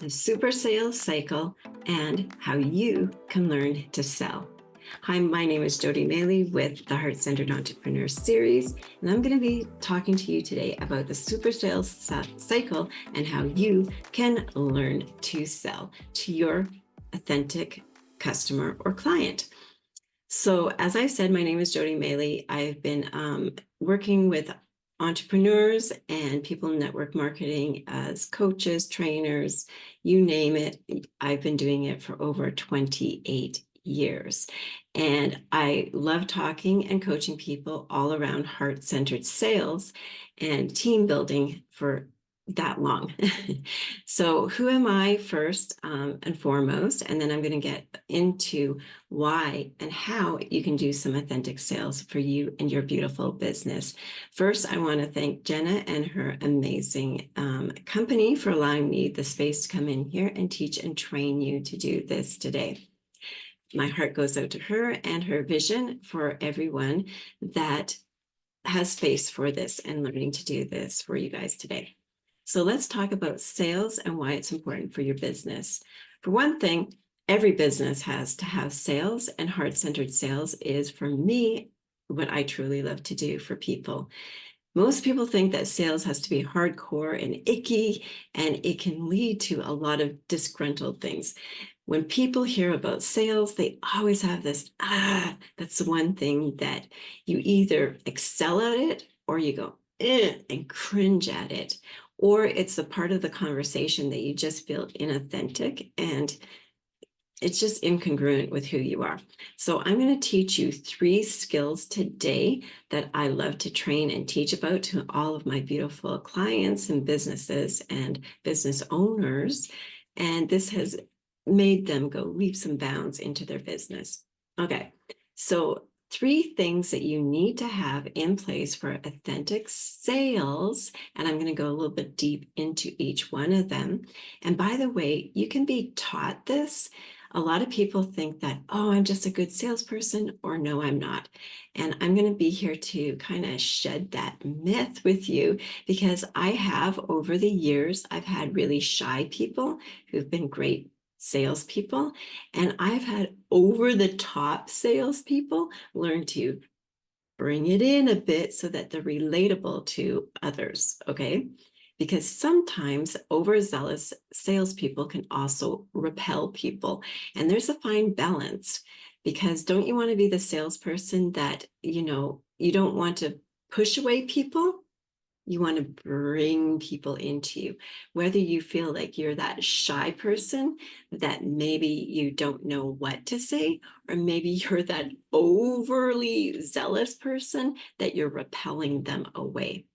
the super sales cycle, and how you can learn to sell. Hi, my name is Jody Maley with the Heart-Centered Entrepreneur Series, and I'm going to be talking to you today about the super sales cycle and how you can learn to sell to your authentic customer or client. So as I said, my name is Jody Maley. I've been working with entrepreneurs and people in network marketing as coaches, trainers, you name it. I've been doing it for over 28 years. And I love talking and coaching people all around heart-centered sales and team building for that long. So who am I first and foremost? And then I'm going to get into why and how you can do some authentic sales for you and your beautiful business. First, I want to thank Jenna and her amazing company for allowing me the space to come in here and teach and train you to do this today. My heart goes out to her and her vision for everyone that has space for this and learning to do this for you guys today. So let's talk about sales and why it's important for your business. For one thing, every business has to have sales, and heart-centered sales is, for me, what I truly love to do for people. Most people think that sales has to be hardcore and icky, and it can lead to a lot of disgruntled things. When people hear about sales, they always have this, that's the one thing that you either excel at it or you go, and cringe at it. Or it's a part of the conversation that you just feel inauthentic and it's just incongruent with who you are. So I'm going to teach you 3 skills today that I love to train and teach about to all of my beautiful clients and businesses and business owners. And this has made them go leaps and bounds into their business. Okay, so 3 things that you need to have in place for authentic sales, and I'm going to go a little bit deep into each one of them. And by the way, you can be taught this. A lot of people think that, oh, I'm just a good salesperson, or no, I'm not. And I'm going to be here to kind of shed that myth with you, because I have, over the years, I've had really shy people who've been great salespeople, and I've had over-the-top salespeople learn to bring it in a bit so that they're relatable to others, okay? Because sometimes overzealous salespeople can also repel people, and there's a fine balance. Because don't you want to be the salesperson that, you don't want to push away people? You want to bring people into you, whether you feel like you're that shy person that maybe you don't know what to say, or maybe you're that overly zealous person that you're repelling them away.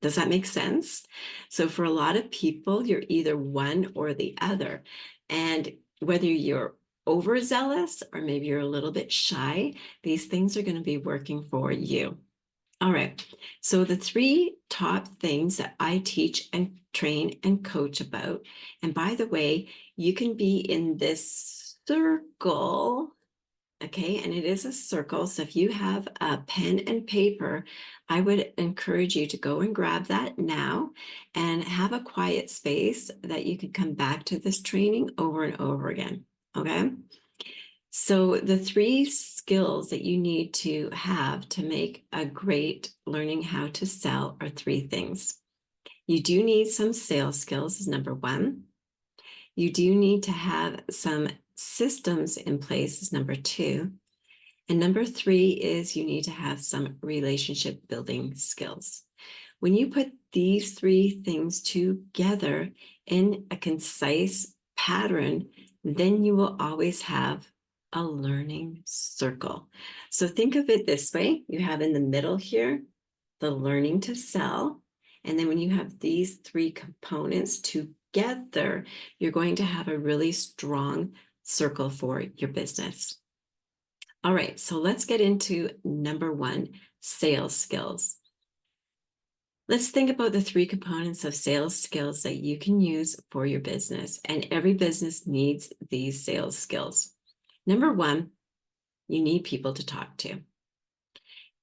Does that make sense? So for a lot of people, you're either one or the other. And whether you're overzealous or maybe you're a little bit shy, these things are going to be working for you. All right, so the 3 top things that I teach and train and coach about, and by the way, you can be in this circle, okay, and it is a circle, so if you have a pen and paper, I would encourage you to go and grab that now and have a quiet space that you can come back to this training over and over again, okay? So the 3 skills that you need to have to make a great learning how to sell are 3 things. You do need some sales skills is number 1. You do need to have some systems in place is number 2. And number 3 is you need to have some relationship building skills. When you put these 3 things together in a concise pattern, then you will always have a learning circle. So think of it this way. You have in the middle here, the learning to sell. And then when you have these 3 components together, you're going to have a really strong circle for your business. All right, so let's get into number 1, sales skills. Let's think about the 3 components of sales skills that you can use for your business. And every business needs these sales skills. Number 1, you need people to talk to.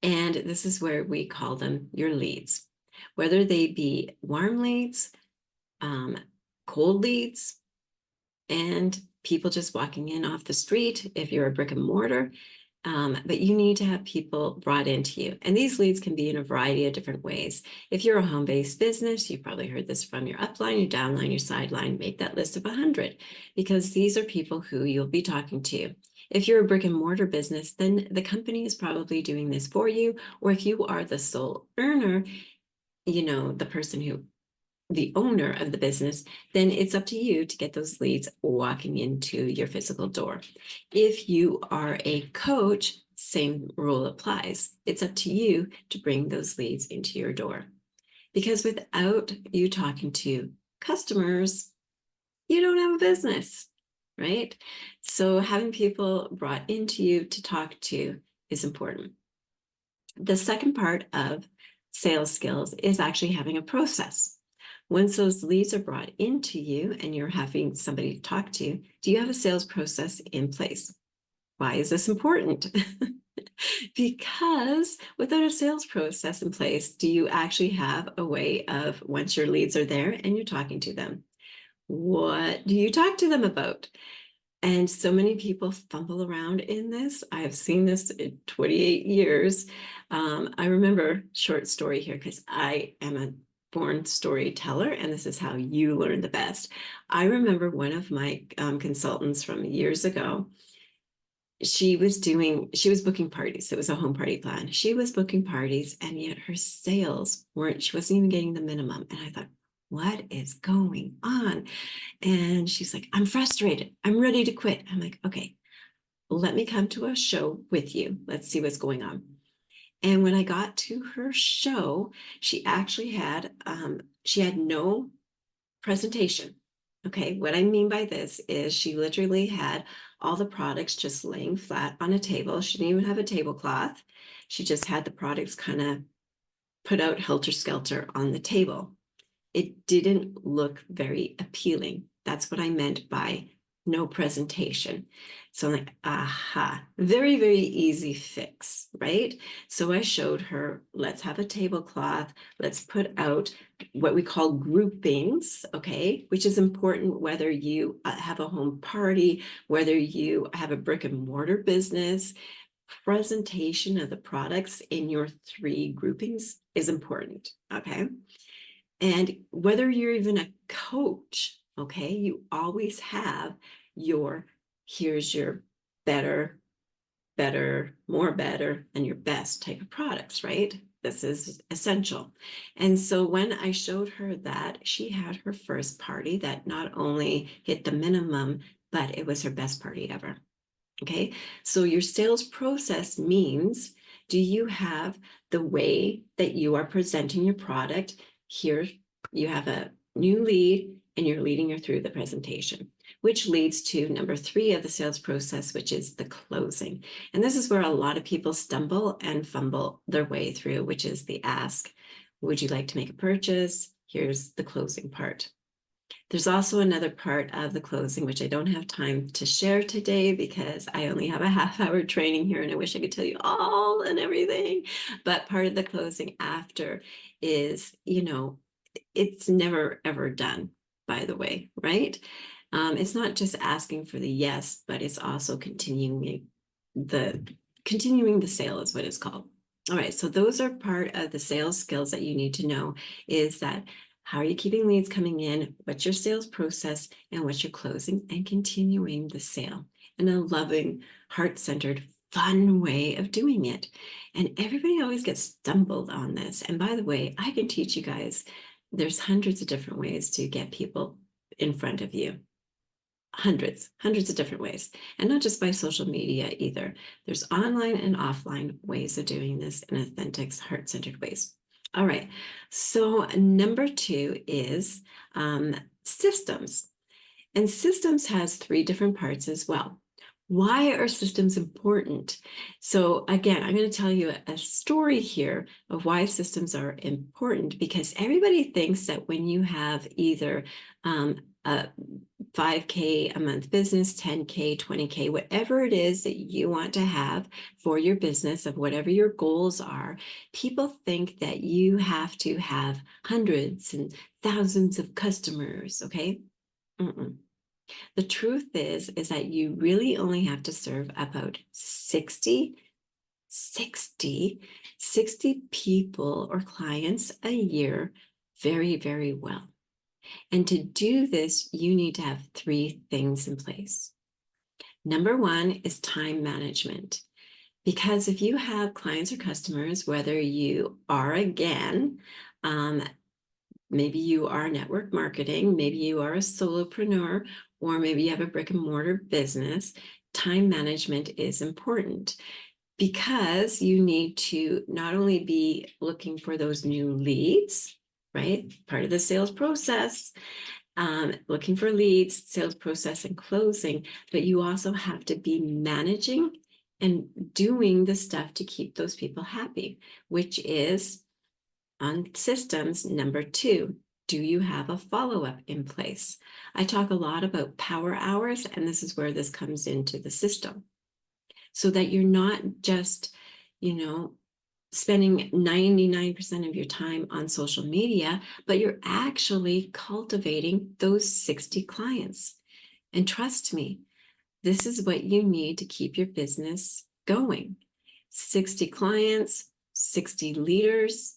And this is where we call them your leads, whether they be warm leads, cold leads and people just walking in off the street if you're a brick and mortar. But you need to have people brought into you. And these leads can be in a variety of different ways. If you're a home-based business, you've probably heard this from your upline, your downline, your sideline, make that list of 100, because these are people who you'll be talking to. If you're a brick and mortar business, then the company is probably doing this for you. Or if you are the sole earner, the owner of the business, then it's up to you to get those leads walking into your physical door. If you are a coach, same rule applies. It's up to you to bring those leads into your door. Because without you talking to customers, you don't have a business, right? So having people brought into you to talk to is important. The second part of sales skills is actually having a process. Once those leads are brought into you and you're having somebody to talk to, do you have a sales process in place? Why is this important? Because without a sales process in place, do you actually have a way of, once your leads are there and you're talking to them, what do you talk to them about? And so many people fumble around in this. I've seen this in 28 years. I remember, short story here, because I am a born storyteller, and this is how you learn the best. I remember one of my consultants from years ago. She was booking parties. It was a home party plan. She was booking parties, and yet her sales she wasn't even getting the minimum. And I thought, what is going on? And she's like, I'm frustrated. I'm ready to quit. I'm like, okay, let me come to a show with you. Let's see what's going on. And when I got to her show, she actually had no presentation. Okay, what I mean by this is she literally had all the products just laying flat on a table. She didn't even have a tablecloth. She just had the products kind of put out helter-skelter on the table. It didn't look very appealing. That's what I meant by no presentation. So I'm like, aha, very, very easy fix, right? So I showed her, let's have a tablecloth. Let's put out what we call groupings, okay, which is important whether you have a home party, whether you have a brick and mortar business. Presentation of the products in your 3 groupings is important, okay? And whether you're even a coach, okay, you always have here's your better, more better, and your best type of products, right? This is essential. And so when I showed her that, she had her first party that not only hit the minimum, but it was her best party ever. Okay, so your sales process means, do you have the way that you are presenting your product? Here you have a new lead and you're leading her through the presentation, which leads to number 3 of the sales process, which is the closing. And this is where a lot of people stumble and fumble their way through, which is the ask. Would you like to make a purchase? Here's the closing part. There's also another part of the closing, which I don't have time to share today because I only have a half-hour training here and I wish I could tell you all and everything. But part of the closing after is, it's never ever done, by the way, right? It's not just asking for the yes, but it's also continuing the sale is what it's called. All right, so those are part of the sales skills that you need to know, is that how are you keeping leads coming in? What's your sales process and what's your closing and continuing the sale in a loving, heart-centered, fun way of doing it. And everybody always gets stumbled on this. And by the way, I can teach you guys, there's hundreds of different ways to get people in front of you. Hundreds of different ways, and not just by social media either. There's online and offline ways of doing this in authentic, heart-centered ways. All right, so number 2 is systems. And systems has 3 different parts as well. Why are systems important? So again, I'm going to tell you a story here of why systems are important, because everybody thinks that when you have either a 5K a month business, 10K, 20K, whatever it is that you want to have for your business, of whatever your goals are, people think that you have to have hundreds and thousands of customers, okay? Mm-mm. The truth is that you really only have to serve about 60 people or clients a year very, very well. And to do this, you need to have 3 things in place. Number 1 is time management. Because if you have clients or customers, whether you are maybe you are network marketing, maybe you are a solopreneur, or maybe you have a brick and mortar business, time management is important because you need to not only be looking for those new leads, right? Part of the sales process, looking for leads, sales process, and closing, but you also have to be managing and doing the stuff to keep those people happy, which is on systems. Number 2, do you have a follow-up in place? I talk a lot about power hours, and this is where this comes into the system, so that you're not just, spending 99% of your time on social media, but you're actually cultivating those 60 clients. And trust me, this is what you need to keep your business going. 60 clients, 60 leaders,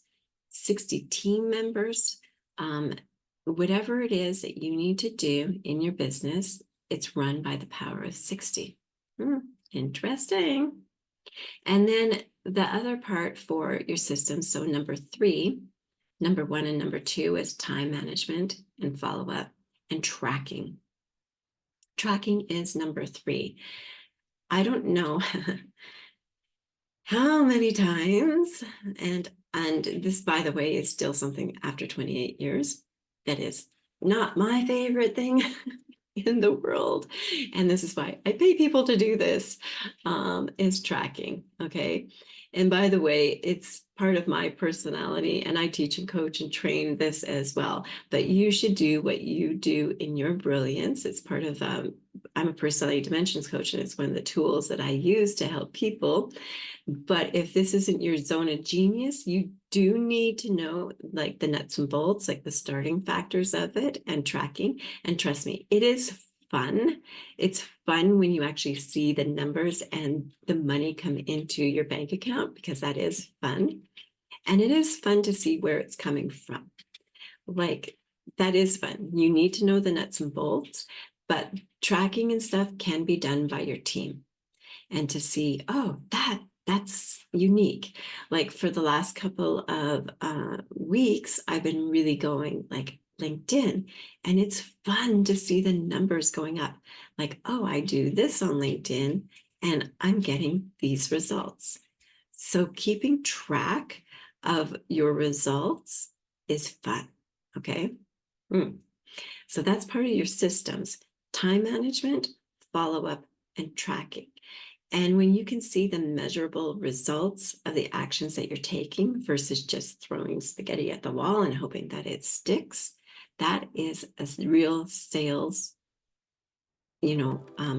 60 team members, whatever it is that you need to do in your business, it's run by the power of 60. Interesting. And then the other part for your system, so number 1 and number 2 is time management and follow-up and tracking. Tracking is number 3. I don't know how many times, and this, by the way, is still something after 28 years that is not my favorite thing in the world, and this is why I pay people to do this, is tracking. Okay. And by the way, it's part of my personality, and I teach and coach and train this as well, but you should do what you do in your brilliance. It's part of I'm a personality dimensions coach, and it's one of the tools that I use to help people. But if this isn't your zone of genius, you do need to know like the nuts and bolts, like the starting factors of it and tracking. And trust me, it is fun. It's fun when you actually see the numbers and the money come into your bank account, because that is fun. And it is fun to see where it's coming from. Like, that is fun. You need to know the nuts and bolts, but tracking and stuff can be done by your team. And to see, oh, that's unique. Like for the last couple of weeks, I've been really going like LinkedIn, and it's fun to see the numbers going up. Like, oh, I do this on LinkedIn and I'm getting these results. So keeping track of your results is fun. Okay. So that's part of your systems: time management, follow-up, and tracking. And when you can see the measurable results of the actions that you're taking versus just throwing spaghetti at the wall and hoping that it sticks, that is a real sales,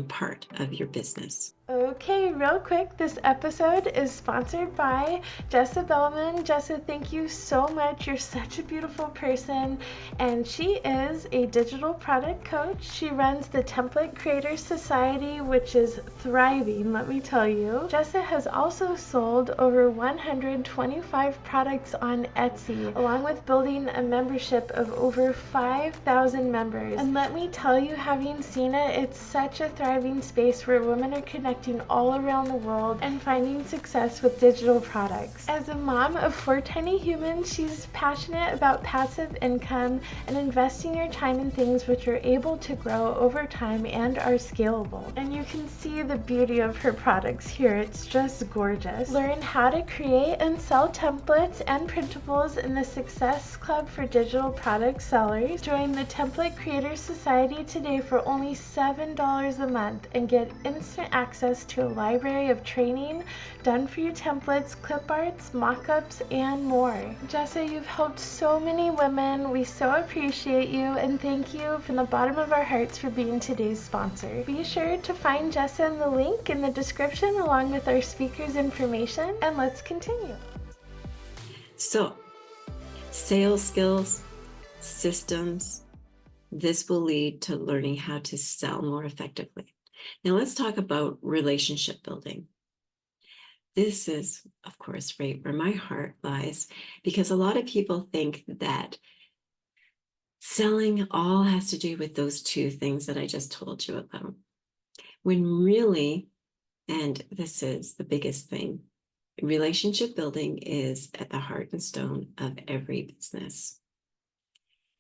part of your business. Okay, real quick, this episode is sponsored by Jessa Bellman. Jessa, thank you so much. You're such a beautiful person, and she is a digital product coach. She runs the Template Creators Society, which is thriving, let me tell you. Jessa has also sold over 125 products on Etsy, along with building a membership of over 5,000 members. And let me tell you, having seen it, it's such a thriving space where women are connecting all around the world and finding success with digital products. As a mom of 4 tiny humans, she's passionate about passive income and investing your time in things which are able to grow over time and are scalable. And you can see the beauty of her products here. It's just gorgeous. Learn how to create and sell templates and printables in the Success Club for digital product sellers. Join the Template Creators Society today for only $7 a month and get instant access to a library of training done for you templates, clip arts, mock-ups, and more. Jessa, you've helped so many women. We so appreciate you, and thank you from the bottom of our hearts for being today's sponsor. Be sure to find Jessa in the link in the description along with our speaker's information, and let's continue. So, sales skills, systems, This will lead to learning how to sell more effectively. Now let's talk about relationship building. This is, of course, right where my heart lies, because a lot of people think that selling all has to do with those two things that I just told you about. When really, and this is the biggest thing, relationship building is at the heart and stone of every business.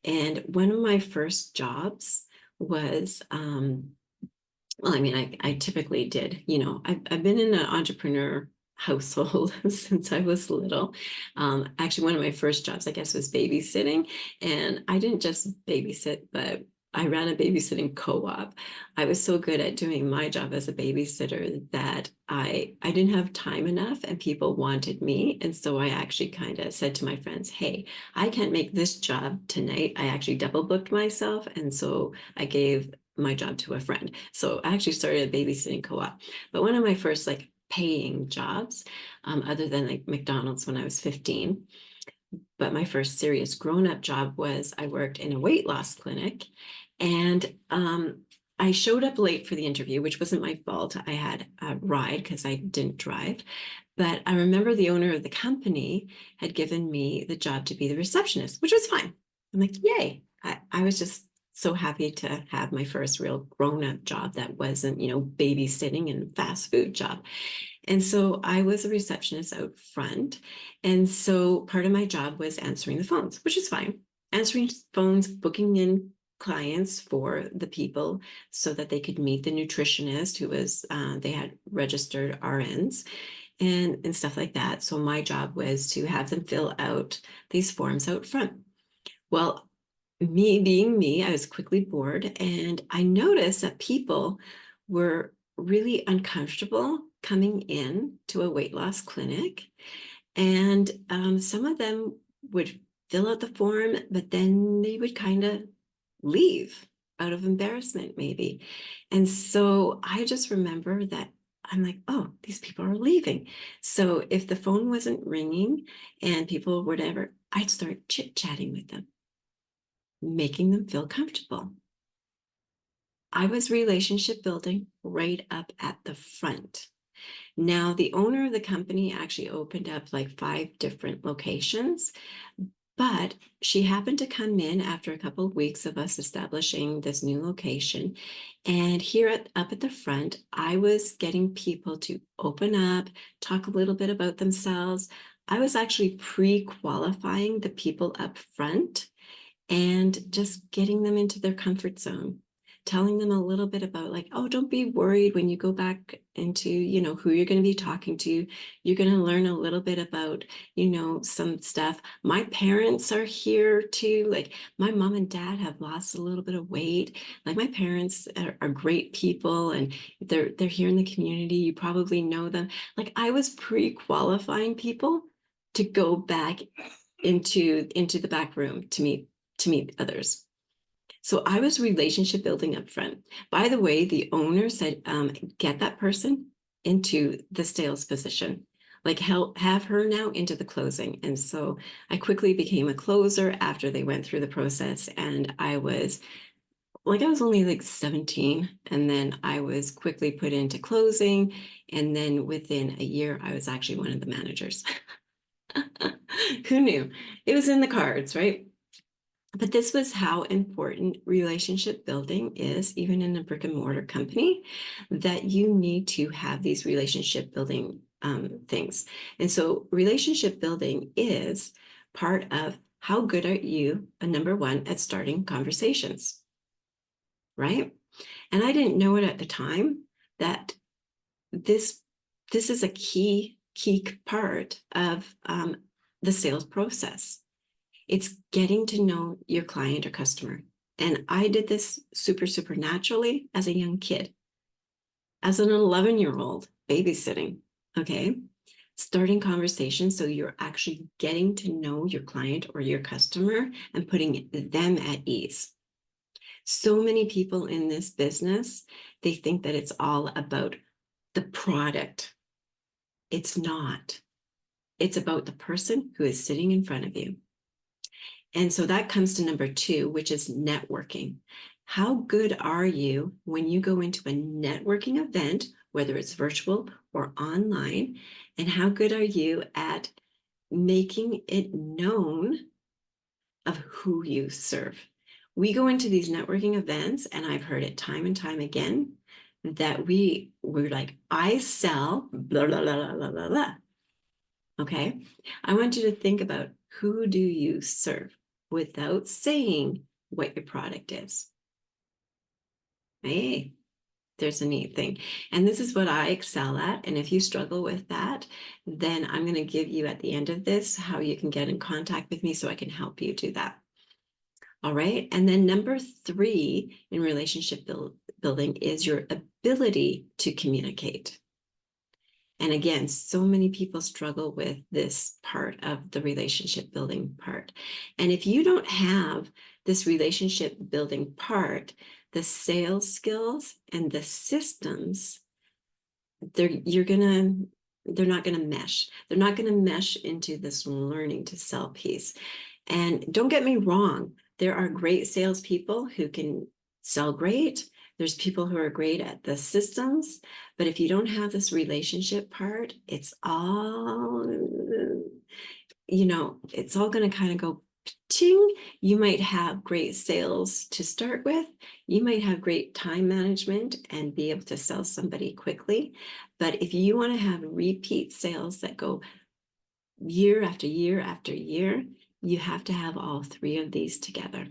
And one of my first jobs was, well, I mean, I typically did, I've been in an entrepreneur household since I was little. Actually, one of my first jobs, I guess, was babysitting. And I didn't just babysit, but I ran a babysitting co-op. I was so good at doing my job as a babysitter that I didn't have time enough and people wanted me. And so I actually kind of said to my friends, hey, I can't make this job tonight. I actually double booked myself. And so I gave my job to a friend. So I actually started a babysitting co-op. But one of my first like paying jobs, other than like McDonald's when I was 15, but my first serious grown-up job was I worked in a weight loss clinic. And I showed up late for the interview, which wasn't my fault. I had a ride because I didn't drive. But I remember the owner of the company had given me the job to be the receptionist, which was fine. I'm like, yay. I was just so happy to have my first real grown-up job that wasn't, babysitting and fast food job. And so I was a receptionist out front. And so part of my job was answering the phones, which is fine. Answering phones, booking in clients for the people so that they could meet the nutritionist who was, they had registered RNs and stuff like that. So my job was to have them fill out these forms out front. Well, me being me, I was quickly bored, and I noticed that people were really uncomfortable coming in to a weight loss clinic. And some of them would fill out the form, but then they would kind of leave out of embarrassment, maybe. And so I just remember that I'm like, oh, these people are leaving. So if the phone wasn't ringing and people, whatever, I'd start chit-chatting with them, making them feel comfortable. I was relationship building right up at the front. Now, the owner of the company actually opened up like 5 different locations, but she happened to come in after a couple of weeks of us establishing this new location. And up at the front, I was getting people to open up, talk a little bit about themselves. I was actually pre-qualifying the people up front and just getting them into their comfort zone, telling them a little bit about like, oh, don't be worried when you go back into, who you're going to be talking to. You're going to learn a little bit about, some stuff. My parents are here too. Like my mom and dad have lost a little bit of weight. Like my parents are great people and they're here in the community. You probably know them. Like I was pre-qualifying people to go back into the back room to meet others. So I was relationship building up front. By the way, the owner said, get that person into the sales position, like have her now into the closing. And so I quickly became a closer after they went through the process. And I was only like 17. And then I was quickly put into closing. And then within a year, I was actually one of the managers. Who knew? It was in the cards, right? But this was how important relationship building is, even in a brick and mortar company, that you need to have these relationship building things. And so relationship building is part of how good are you, number one, at starting conversations, right? And I didn't know it at the time that this is a key part of the sales process. It's getting to know your client or customer. And I did this super naturally as a young kid, as an 11-year-old babysitting, okay? Starting conversations so you're actually getting to know your client or your customer and putting them at ease. So many people in this business, they think that it's all about the product. It's not. It's about the person who is sitting in front of you. And so that comes to number 2, which is networking. How good are you when you go into a networking event, whether it's virtual or online? And how good are you at making it known of who you serve? We go into these networking events, and I've heard it time and time again, that we're like, I sell blah, blah, blah, blah, blah, blah. Okay. I want you to think about, who do you serve without saying what your product is. Hey, there's a neat thing. And this is what I excel at. And if you struggle with that, then I'm going to give you at the end of this how you can get in contact with me so I can help you do that. All right. And then number 3 in relationship building is your ability to communicate. And again, so many people struggle with this part of the relationship building part. And if you don't have this relationship building part, the sales skills and the systems, they're not going to mesh. They're not going to mesh into this learning to sell piece. And don't get me wrong, there are great salespeople who can sell great. There's people who are great at the systems, but if you don't have this relationship part, it's all, it's all going to kind of go ting. You might have great sales to start with. You might have great time management and be able to sell somebody quickly. But if you want to have repeat sales that go year after year after year, you have to have all 3 of these together.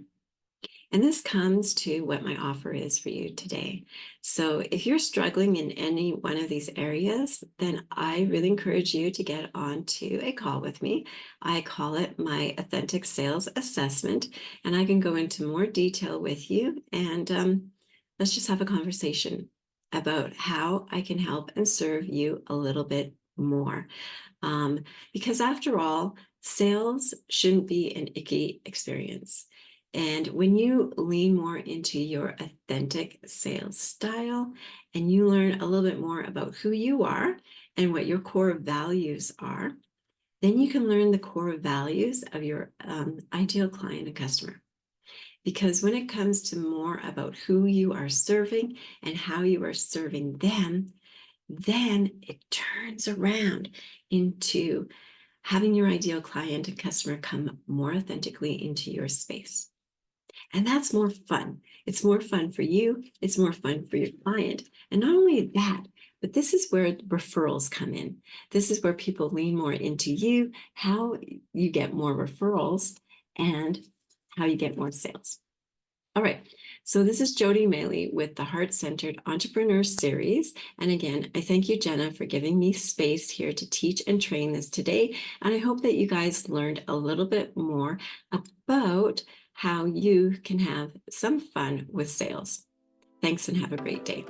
And this comes to what my offer is for you today. So if you're struggling in any one of these areas, then I really encourage you to get onto a call with me. I call it my Authentic Sales Assessment, and I can go into more detail with you. And let's just have a conversation about how I can help and serve you a little bit more. Because after all, sales shouldn't be an icky experience. And when you lean more into your authentic sales style and you learn a little bit more about who you are and what your core values are, then you can learn the core values of your ideal client and customer. Because when it comes to more about who you are serving and how you are serving them, then it turns around into having your ideal client and customer come more authentically into your space. And that's more fun. It's more fun for you. It's more fun for your client. And not only that, but this is where referrals come in. This is where people lean more into you, how you get more referrals, and how you get more sales. All right, so this is Jody Maley with the Heart-Centered Entrepreneur Series. And again, I thank you, Jenna, for giving me space here to teach and train this today. And I hope that you guys learned a little bit more about how you can have some fun with sales. Thanks and have a great day.